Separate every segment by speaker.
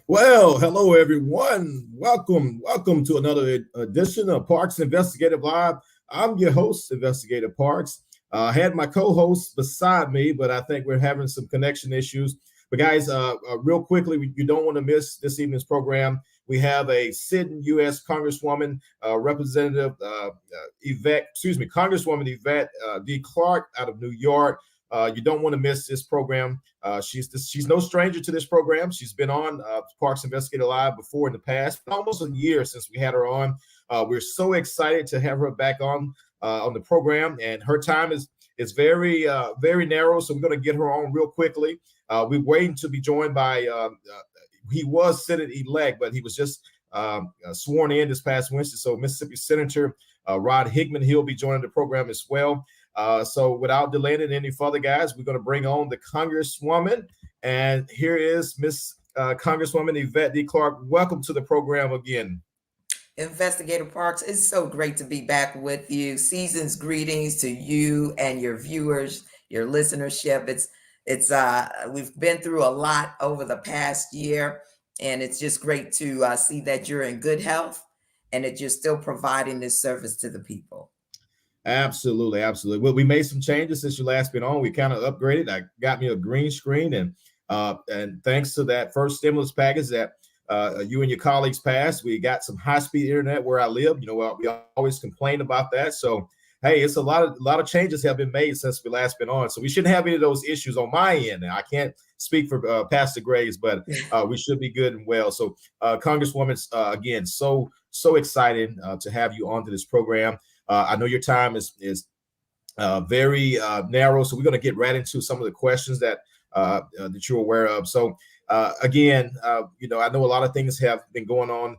Speaker 1: Well, hello everyone. Welcome to another edition of Parks Investigative Live. I'm your host, Investigator Parks. I had my co-host beside me, but I think we're having some connection issues. But guys, real quickly, you don't want to miss this evening's program. We have a sitting U.S. Congresswoman, Representative Yvette, Congresswoman Yvette D. Clarke out of New York. You don't want to miss this program. She's no stranger to this program. She's been on Parks Investigator Live before in the past, almost a year since we had her on. We're so excited to have her back on the program, and her time is very narrow. So we're going to get her on real quickly. We're waiting to be joined by. He was Senate-elect, but he was just sworn in this past Wednesday. So Mississippi Senator Rod Hickman, he'll be joining the program as well. So without delaying it any further, guys, we're going to bring on the Congresswoman. And here is Miss Congresswoman Yvette D. Clarke. Welcome to the program again.
Speaker 2: Investigator Parks, it's so great to be back with you. Season's greetings to you and your viewers, your listenership. It's we've been through a lot over the past year, and it's just great to see that you're in good health and that you're still providing this service to the people.
Speaker 1: Absolutely. Well, we made some changes since you last been on. We kind of upgraded. I got me a green screen, and thanks to that first stimulus package that you and your colleagues passed, we got some high-speed internet where I live. You know, we always complain about that. So, hey, it's a lot of changes have been made since we last been on. So we shouldn't have any of those issues on my end. I can't speak for Pastor Graves, but we should be good and well. So, Congresswoman, again, so excited to have you onto this program. I know your time is very narrow, so we're going to get right into some of the questions that you're aware of. So again, I know a lot of things have been going on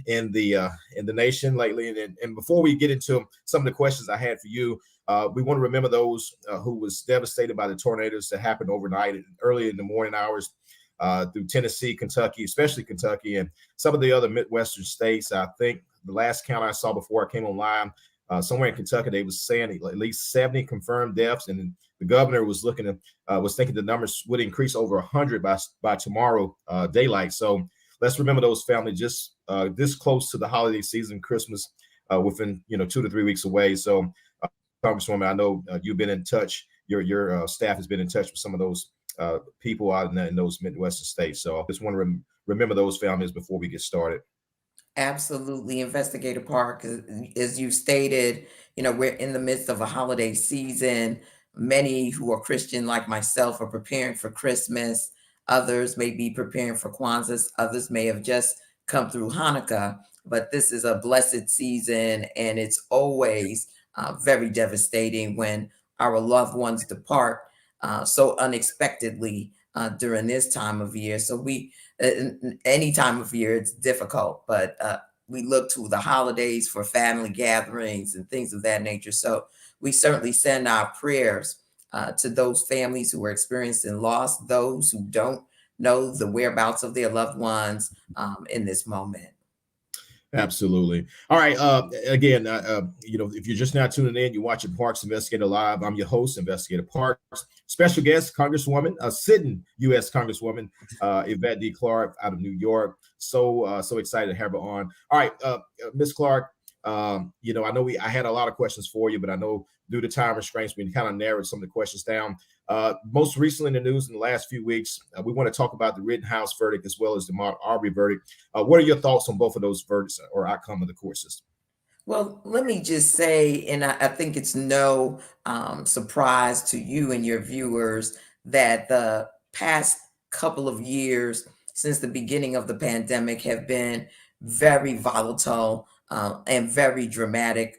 Speaker 1: in the nation lately, and before we get into some of the questions I had for you, we want to remember those who was devastated by the tornadoes that happened overnight and early in the morning hours through Tennessee, Kentucky, especially Kentucky, and some of the other Midwestern states. I think the last count I saw before I came online, somewhere in Kentucky, they was saying at least 70 confirmed deaths, and the governor was thinking the numbers would increase over 100 by tomorrow daylight. So let's remember those families just this close to the holiday season, Christmas, within 2 to 3 weeks away. So, Congresswoman, I know you've been in touch. Your staff has been in touch with some of those people out in those Midwestern states. So I just want to remember those families before we get started.
Speaker 2: Absolutely, Investigator Park, as you stated, we're in the midst of a holiday season. Many who are Christian, like myself, are preparing for Christmas. Others may be preparing for Kwanzaa. Others may have just come through Hanukkah. But this is a blessed season, and it's always very devastating when our loved ones depart so unexpectedly during this time of year. So any time of year, it's difficult, but we look to the holidays for family gatherings and things of that nature. So we certainly send our prayers to those families who are experiencing loss, those who don't know the whereabouts of their loved ones in this moment.
Speaker 1: Absolutely. All right. Again, if you're just now tuning in, you're watching Parks Investigator Live. I'm your host, Investigator Parks. Special guest, Congresswoman, sitting U.S. Congresswoman Yvette D. Clarke out of New York. So excited to have her on. All right, Ms. Clarke. I know I had a lot of questions for you, but I know due to time restraints, we kind of narrowed some of the questions down. Most recently in the news in the last few weeks, we want to talk about the Rittenhouse verdict as well as the Ahmaud Arbery verdict. What are your thoughts on both of those verdicts or outcome of the court system?
Speaker 2: Well, let me just say, and I think it's no surprise to you and your viewers that the past couple of years since the beginning of the pandemic have been very volatile and very dramatic.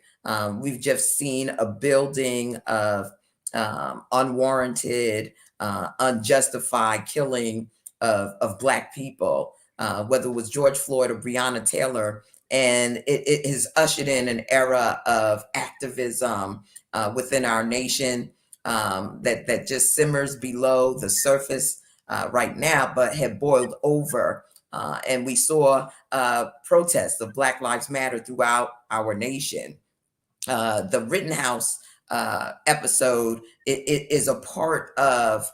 Speaker 2: We've just seen a building of unwarranted, unjustified killing of Black people, whether it was George Floyd or Breonna Taylor. And it has ushered in an era of activism within our nation that just simmers below the surface right now, but had boiled over. And we saw protests of Black Lives Matter throughout our nation. The Rittenhouse episode it is a part of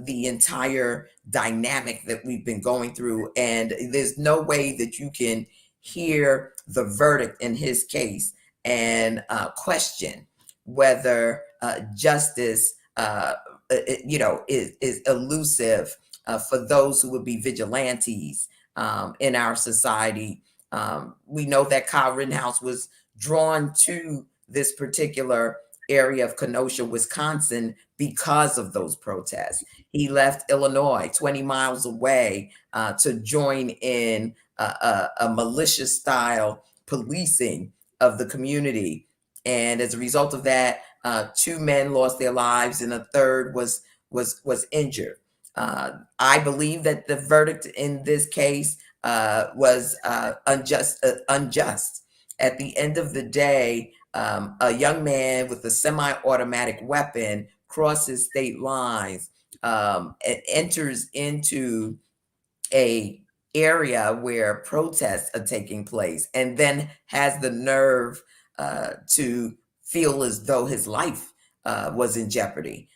Speaker 2: the entire dynamic that we've been going through. And there's no way that you can hear the verdict in his case and question whether justice, is elusive for those who would be vigilantes in our society. We know that Kyle Rittenhouse was drawn to this particular area of Kenosha, Wisconsin, because of those protests. He left Illinois, 20 miles away, to join in a malicious style policing of the community. And as a result of that, two men lost their lives, and a third was injured. I believe that the verdict in this case was unjust. At the end of the day, a young man with a semi-automatic weapon crosses state lines and enters into a area where protests are taking place, and then has the nerve to feel as though his life was in jeopardy.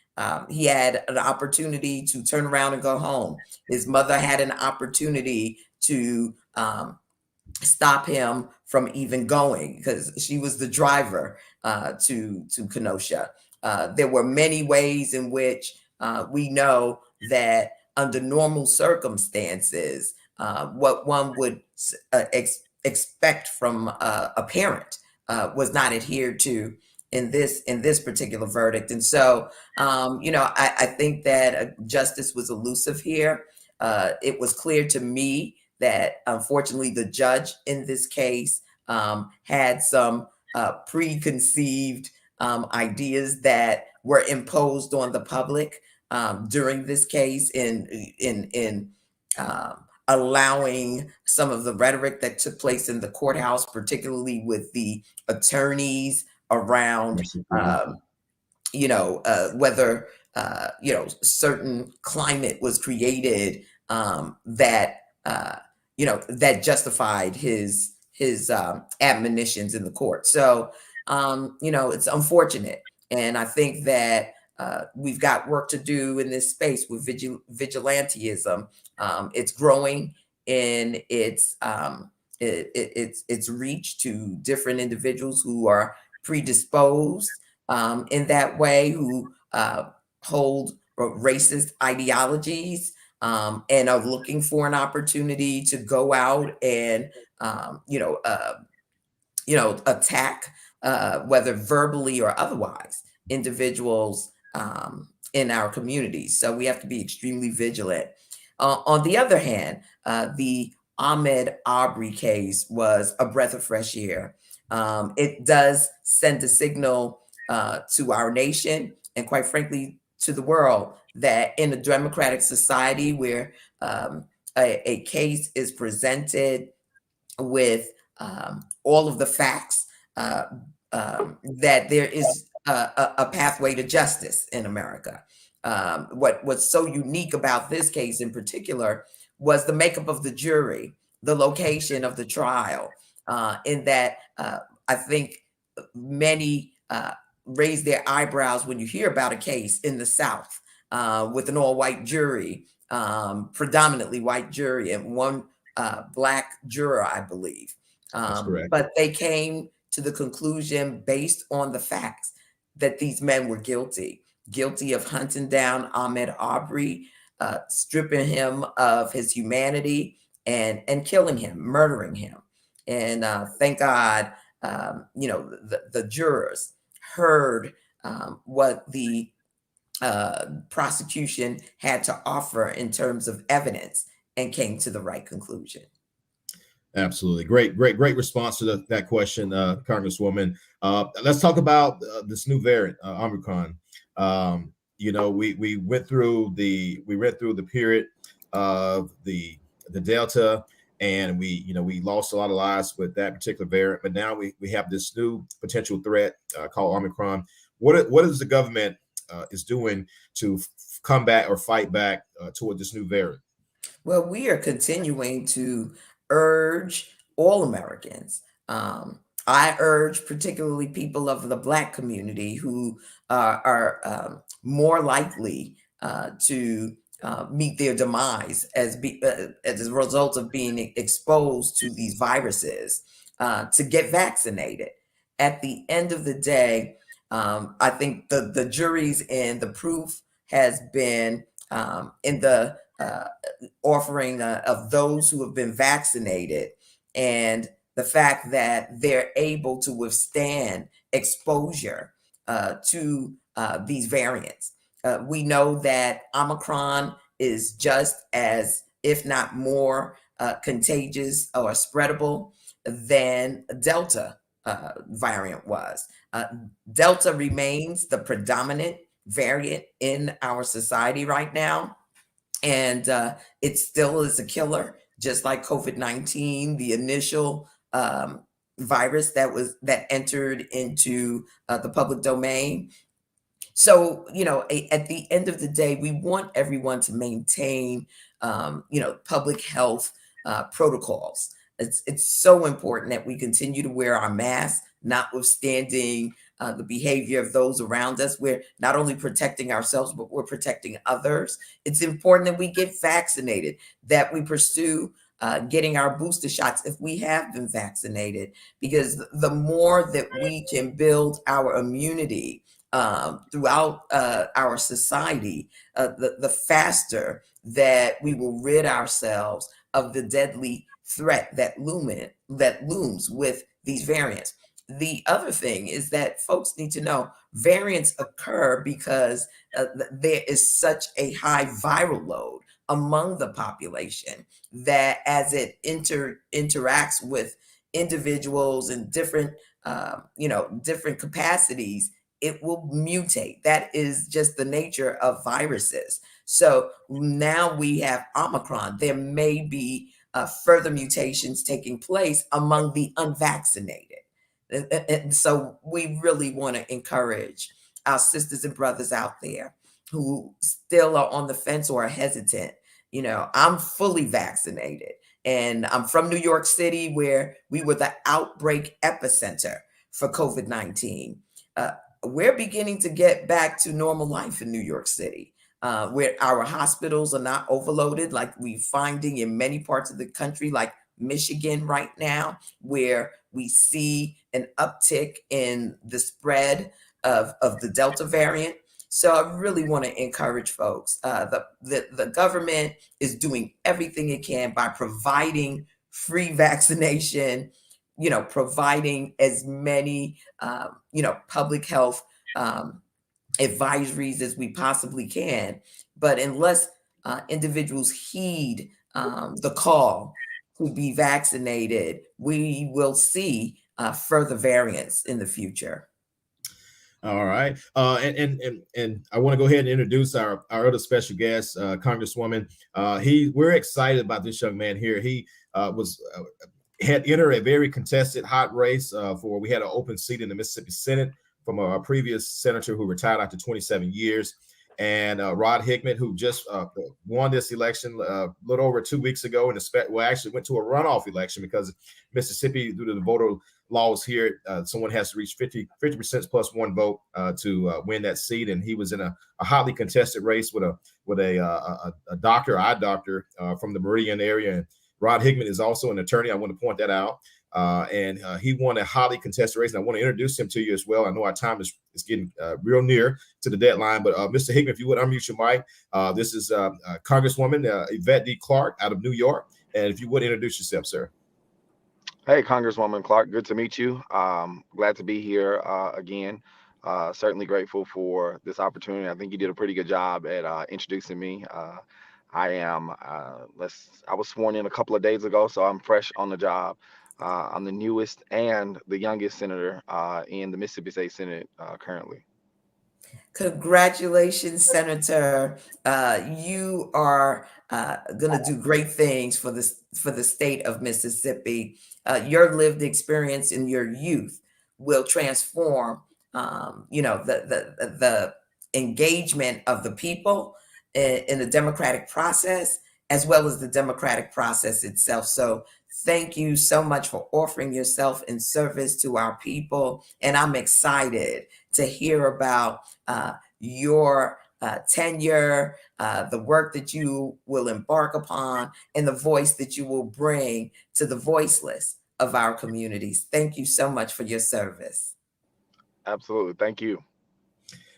Speaker 2: He had an opportunity to turn around and go home. His mother had an opportunity to stop him from even going, because she was the driver to Kenosha. There were many ways in which we know that under normal circumstances, what one would expect from a parent was not adhered to in this particular verdict. And so, I think that justice was elusive here. It was clear to me that unfortunately the judge in this case had some preconceived ideas that were imposed on the public during this case in allowing some of the rhetoric that took place in the courthouse, particularly with the attorneys around whether certain climate was created that justified his admonitions in the court. So it's unfortunate, and I think that we've got work to do in this space with vigilantism. It's growing in its reach to different individuals who are predisposed in that way, who hold racist ideologies and are looking for an opportunity to go out and attack, whether verbally or otherwise, individuals in our communities. So we have to be extremely vigilant. On the other hand, the Ahmaud Arbery case was a breath of fresh air. It does send a signal to our nation, and quite frankly, to the world, that in a democratic society where a case is presented with all of the facts, that there is a pathway to justice in America. What's so unique about this case in particular was the makeup of the jury, the location of the trial, in that I think many raise their eyebrows when you hear about a case in the South with an all-white jury, predominantly white jury, and one black juror, I believe.
Speaker 1: That's correct.
Speaker 2: But they came to the conclusion, based on the facts, that these men were guilty of hunting down Ahmaud Arbery, stripping him of his humanity, and killing him, murdering him. And thank God, the jurors heard what the prosecution had to offer in terms of evidence and came to the right conclusion.
Speaker 1: Absolutely. Great response to that question, Congresswoman. Let's talk about this new variant, Omicron. We went through the period of the Delta, and we lost a lot of lives with that particular variant. But now we have this new potential threat called Omicron. What is the government is doing to combat or fight back toward this new variant?
Speaker 2: Well, we are continuing to urge all Americans. I urge particularly people of the Black community who are more likely to meet their demise as a result of being exposed to these viruses to get vaccinated. At the end of the day, I think the jury's in, the proof has been in the offering of those who have been vaccinated, and the fact that they're able to withstand exposure to these variants. We know that Omicron is just as, if not more, contagious or spreadable than Delta variant was. Delta remains the predominant variant in our society right now, and it still is a killer, just like COVID-19, the initial virus that entered into the public domain. So, at the end of the day, we want everyone to maintain, public health protocols. It's so important that we continue to wear our masks, notwithstanding the behavior of those around us. We're not only protecting ourselves, but we're protecting others. It's important that we get vaccinated, that we pursue getting our booster shots if we have been vaccinated, because the more that we can build our immunity throughout our society, the faster that we will rid ourselves of the deadly threat that looms with these variants. The other thing is that folks need to know variants occur because there is such a high viral load among the population that as it interacts with individuals in different different capacities, it will mutate. That is just the nature of viruses. So now we have Omicron. There may be further mutations taking place among the unvaccinated. And so we really want to encourage our sisters and brothers out there who still are on the fence or are hesitant. I'm fully vaccinated, and I'm from New York City, where we were the outbreak epicenter for COVID-19. We're beginning to get back to normal life in New York City, where our hospitals are not overloaded like we're finding in many parts of the country, like Michigan right now, where we see an uptick in the spread of the Delta variant. So I really want to encourage folks. The government is doing everything it can by providing free vaccination, providing as many, public health advisories as we possibly can. But unless individuals heed the call to be vaccinated, we will see further variants in the future.
Speaker 1: All right. And I want to go ahead and introduce our other special guest, Congresswoman. We're excited about this young man here. He had entered a very contested hot race we had an open seat in the Mississippi Senate from a previous senator who retired after 27 years. And Rod Hickman, who just won this election a little over 2 weeks ago, actually went to a runoff election because Mississippi, due to the voter laws here, someone has to reach 50% plus one vote to win that seat. And he was in a hotly contested race with a eye doctor from the Meridian area. And Rod Hickman is also an attorney. I want to point that out. And he won a hotly contested race. And I want to introduce him to you as well. I know our time is getting real near to the deadline, but Mr. Hickman, if you would unmute your mic. This is Congresswoman Yvette Clarke out of New York. And if you would introduce yourself, sir.
Speaker 3: Hey, Congresswoman Clarke, good to meet you. Glad to be here again. Certainly grateful for this opportunity. I think you did a pretty good job at introducing me. I was sworn in a couple of days ago, so I'm fresh on the job. I'm the newest and the youngest senator in the Mississippi State Senate currently.
Speaker 2: Congratulations, Senator. You are going to do great things for the state of Mississippi. Your lived experience in your youth will transform, the engagement of the people in the democratic process, as well as the democratic process itself. So thank you so much for offering yourself in service to our people. And I'm excited to hear about your tenure, the work that you will embark upon, and the voice that you will bring to the voiceless of our communities. Thank you so much for your service.
Speaker 3: Absolutely. Thank you.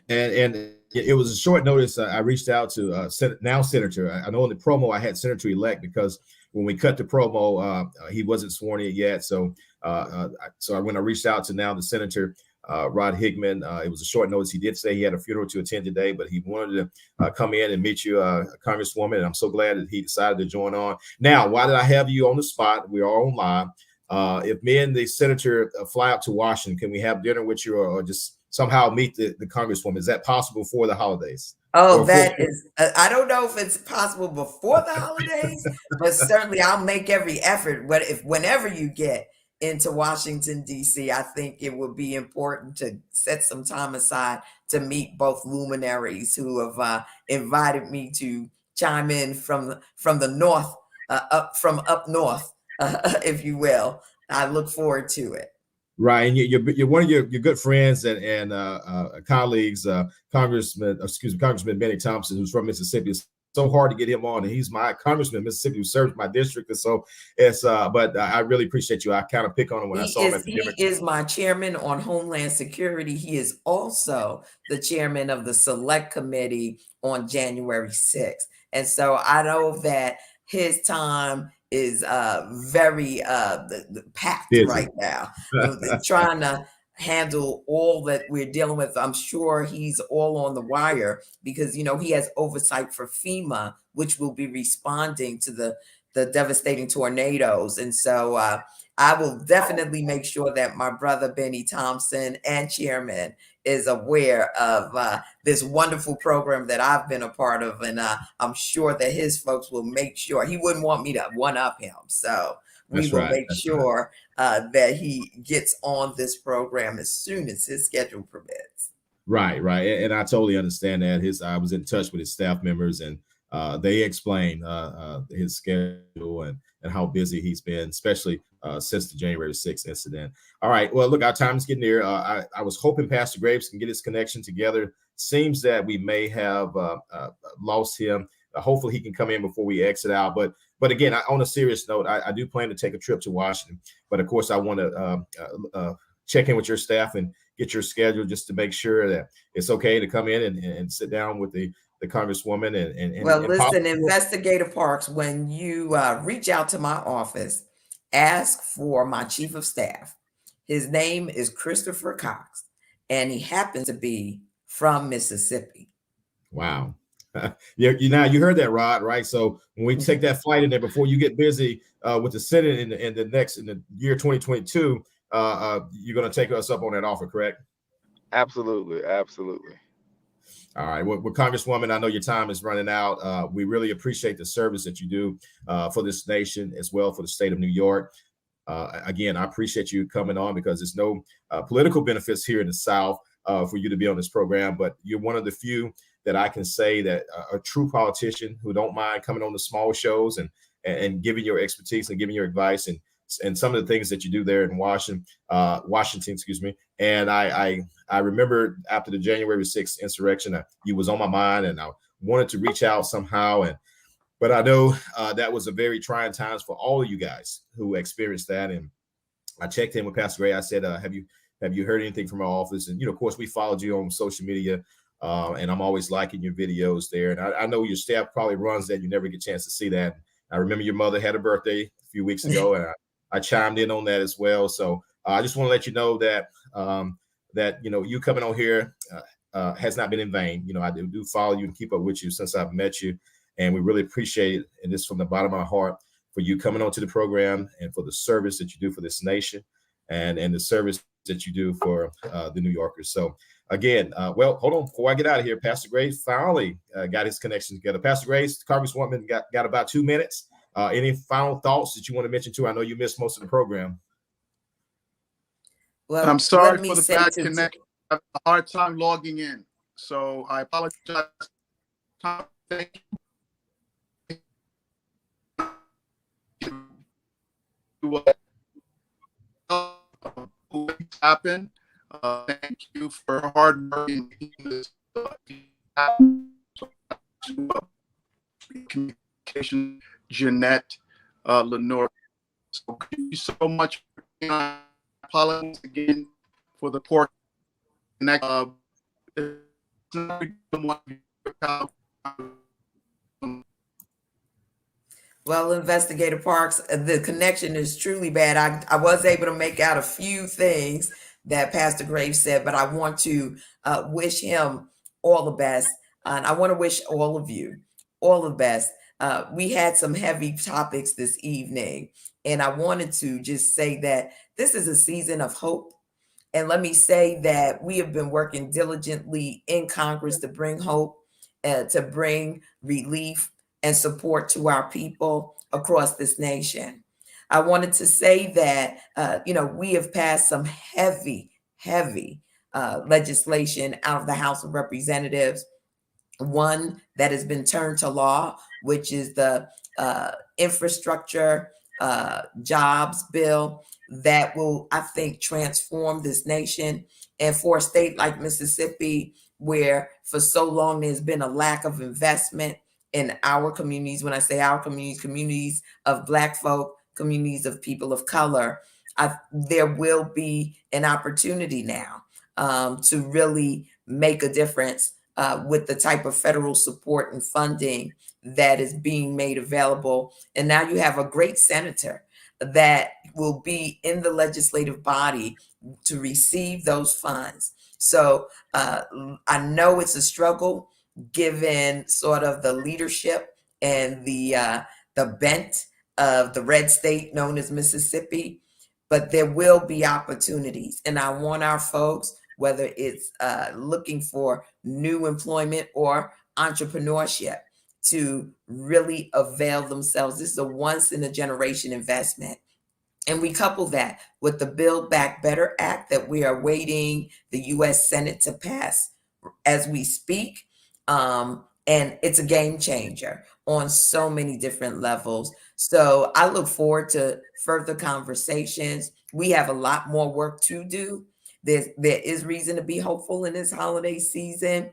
Speaker 1: And it was a short notice. I reached out to now Senator. I know in the promo I had Senator-elect because when we cut the promo, he wasn't sworn in yet. So when I reached out to now the Senator, Rod Hickman, it was a short notice. He did say he had a funeral to attend today, but he wanted to come in and meet you, Congresswoman. And I'm so glad that he decided to join on. Now, why did I have you on the spot? We are on live. If me and the Senator fly out to Washington, can we have dinner with you or just somehow meet the Congresswoman? Is that possible for the holidays?
Speaker 2: Oh, that is, I don't know if it's possible before the holidays, but certainly I'll make every effort. But whenever you get into Washington, D.C., I think it would be important to set some time aside to meet both luminaries who have invited me to chime in from the north, up north, if you will. I look forward to it.
Speaker 1: Right, and you're one of your good friends and colleagues, Congressman Benny Thompson, who's from Mississippi. It's so hard to get him on, and he's my congressman in Mississippi who serves my district, and so it's. But I really appreciate you. I kind of pick on him when I saw him.
Speaker 2: He is my chairman on Homeland Security. He is also the chairman of the Select Committee on January 6th, and so I know that his time is very packed right now, trying to handle all that we're dealing with. I'm sure he's all on the wire because, you know, he has oversight for FEMA, which will be responding to the devastating tornadoes. And so I will definitely make sure that my brother Benny Thompson and Chairman is aware of this wonderful program that I've been a part of. And I'm sure that his folks will make sure. He wouldn't want me to one-up him. So we will make sure that he gets on this program as soon as his schedule permits.
Speaker 1: Right. And I totally understand that. I was in touch with his staff members and they explained his schedule and how busy he's been, especially since the January 6th incident. All right. Well, look, our time is getting near. I was hoping Pastor Graves can get his connection together. Seems that we may have lost him. Hopefully he can come in before we exit out. But again, on a serious note, I do plan to take a trip to Washington. But of course, I want to check in with your staff and get your schedule just to make sure that it's okay to come in and sit down with the Congresswoman
Speaker 2: and listen, Investigator Parks, when you reach out to my office, ask for my chief of staff. His name is Christopher Cox, and he happens to be from Mississippi.
Speaker 1: Wow. You heard that, Rod, right? So when we take that flight in there before you get busy with the Senate in the year 2022, you're going to take us up on that offer, correct?
Speaker 3: Absolutely.
Speaker 1: All right. Well, Congresswoman, I know your time is running out. We really appreciate the service that you do for this nation as well for the state of New York. Again, I appreciate you coming on because there's no political benefits here in the South for you to be on this program, but you're one of the few that I can say that a true politician who don't mind coming on the small shows and giving your expertise and giving your advice and some of the things that you do there in Washington, excuse me. And I remember after the January 6th insurrection, you was on my mind and I wanted to reach out somehow. But I know that was a very trying times for all of you guys who experienced that. And I checked in with Pastor Gray. I said, have you heard anything from our office? And, of course, we followed you on social media. And I'm always liking your videos there. And I know your staff probably runs that. You never get a chance to see that. I remember your mother had a birthday a few weeks ago, and I chimed in on that as well. So I just want to let you know that you coming on here has not been in vain. I do follow you and keep up with you since I've met you, and we really appreciate it. And this from the bottom of my heart for you coming onto the program and for the service that you do for this nation and the service that you do for the New Yorkers. So again, well, hold on before I get out of here. Pastor Graves finally got his connection together. Pastor Graves, Congresswoman got about 2 minutes. Any final thoughts that you want to mention too? I know you missed most of the program.
Speaker 4: Well, I'm sorry for the bad connection. I have a hard time logging in, so I apologize. Thank you. What happened? Thank you for hard work in making this happen. Communication, Jeanette, Lenore. So thank you so much. I apologize again for the poor connection.
Speaker 2: Well, Investigator Parks, the connection is truly bad. I was able to make out a few things that Pastor Graves said, but I want to wish him all the best. And I want to wish all of you all the best. We had some heavy topics this evening, and I wanted to just say that this is a season of hope. And let me say that we have been working diligently in Congress to bring hope, to bring relief and support to our people across this nation. I wanted to say that, we have passed some heavy legislation out of the House of Representatives. One that has been turned to law, which is the infrastructure jobs bill that will, I think, transform this nation. And for a state like Mississippi, where for so long there's been a lack of investment in our communities, when I say our communities, communities of Black folk, communities of people of color, there will be an opportunity now to really make a difference with the type of federal support and funding that is being made available. And now you have a great senator that will be in the legislative body to receive those funds. So I know it's a struggle given sort of the leadership and the bent of the red state known as Mississippi, but there will be opportunities. And I want our folks, whether it's looking for new employment or entrepreneurship, to really avail themselves. This is a once in a generation investment. And we couple that with the Build Back Better Act that we are waiting the U.S. Senate to pass as we speak. And it's a game changer on so many different levels. So I look forward to further conversations. We have a lot more work to do. There is reason to be hopeful in this holiday season.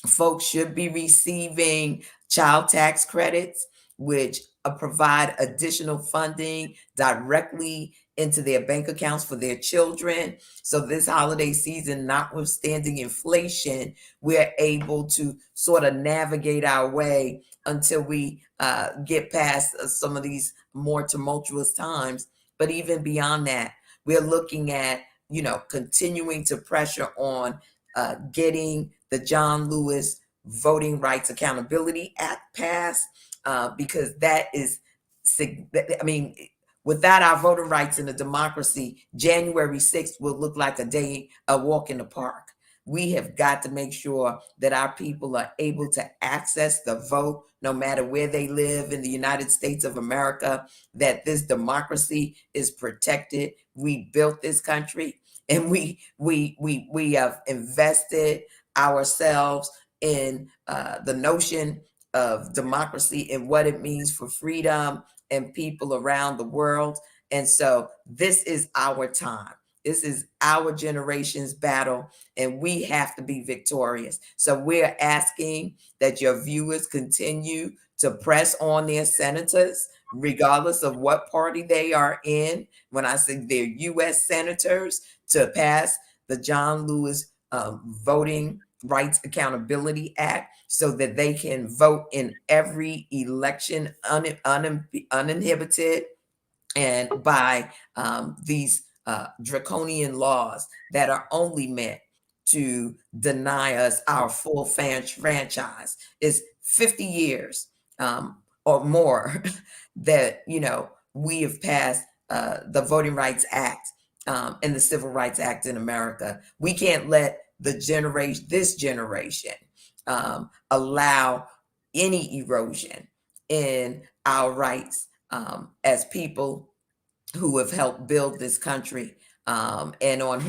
Speaker 2: Folks should be receiving child tax credits, which provide additional funding directly into their bank accounts for their children. So this holiday season, notwithstanding inflation, we're able to sort of navigate our way until we get past some of these more tumultuous times. But even beyond that, we're looking at, continuing to pressure on getting the John Lewis Voting Rights Accountability Act passed, because that is, without our voting rights in a democracy, January 6th will look like a walk in the park. We have got to make sure that our people are able to access the vote, no matter where they live in the United States of America, that this democracy is protected. We built this country, and we have invested ourselves in the notion of democracy and what it means for freedom and people around the world. And so this is our time. This is our generation's battle, and we have to be victorious. So we're asking that your viewers continue to press on their senators, regardless of what party they are in. When I say they're U.S. senators, to pass the John Lewis Voting Rights Accountability Act so that they can vote in every election uninhibited and by these draconian laws that are only meant to deny us our full franchise. Is 50 years or more that we have passed the Voting Rights Act and the Civil Rights Act in America. We can't let this generation allow any erosion in our rights as people who have helped build this country, and on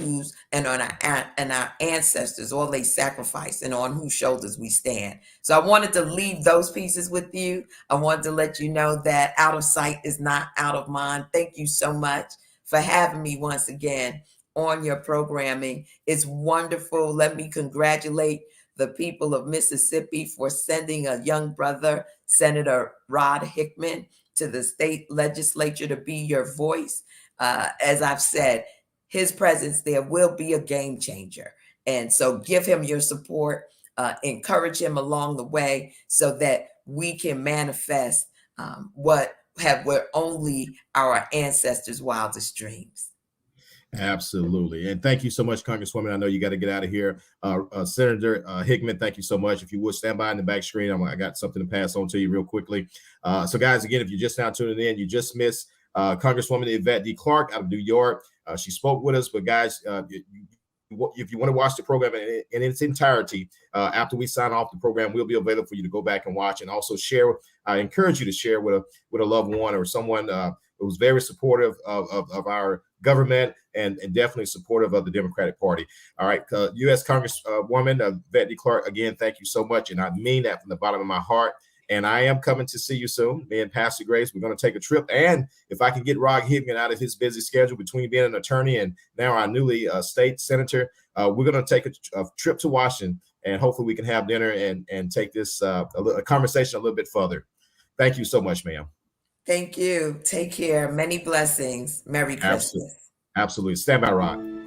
Speaker 2: our ancestors, all they sacrificed, and on whose shoulders we stand. So I wanted to leave those pieces with you. I wanted to let you know that out of sight is not out of mind. Thank you so much for having me once again on your programming. It's wonderful. Let me congratulate the people of Mississippi for sending a young brother, Senator Rod Hickman, to the state legislature to be your voice. As I've said, his presence there will be a game changer. And so give him your support, encourage him along the way so that we can manifest what were only our ancestors' wildest dreams.
Speaker 1: Absolutely. And thank you so much, Congresswoman. I know you got to get out of here. Senator Hickman, thank you so much. If you would stand by in the back screen, I got something to pass on to you real quickly. So guys, again, if you're just now tuning in, you just missed Congresswoman Yvette D. Clarke out of New York. She spoke with us, but guys, if you want to watch the program in its entirety, after we sign off the program, we'll be available for you to go back and watch and also share. I encourage you to share with a loved one or someone who's very supportive of our government and definitely supportive of the Democratic Party. All right, U.S. Congresswoman Yvette D. Clarke, again, thank you so much. And I mean that from the bottom of my heart. And I am coming to see you soon. Me and Pastor Grace, we're going to take a trip. And if I can get Rod Hickman out of his busy schedule between being an attorney and now our newly state senator, we're going to take a trip to Washington, and hopefully we can have dinner and take this a conversation a little bit further. Thank you so much, ma'am.
Speaker 2: Thank you. Take care. Many blessings. Merry Christmas.
Speaker 1: Absolutely. Stand by, Rod.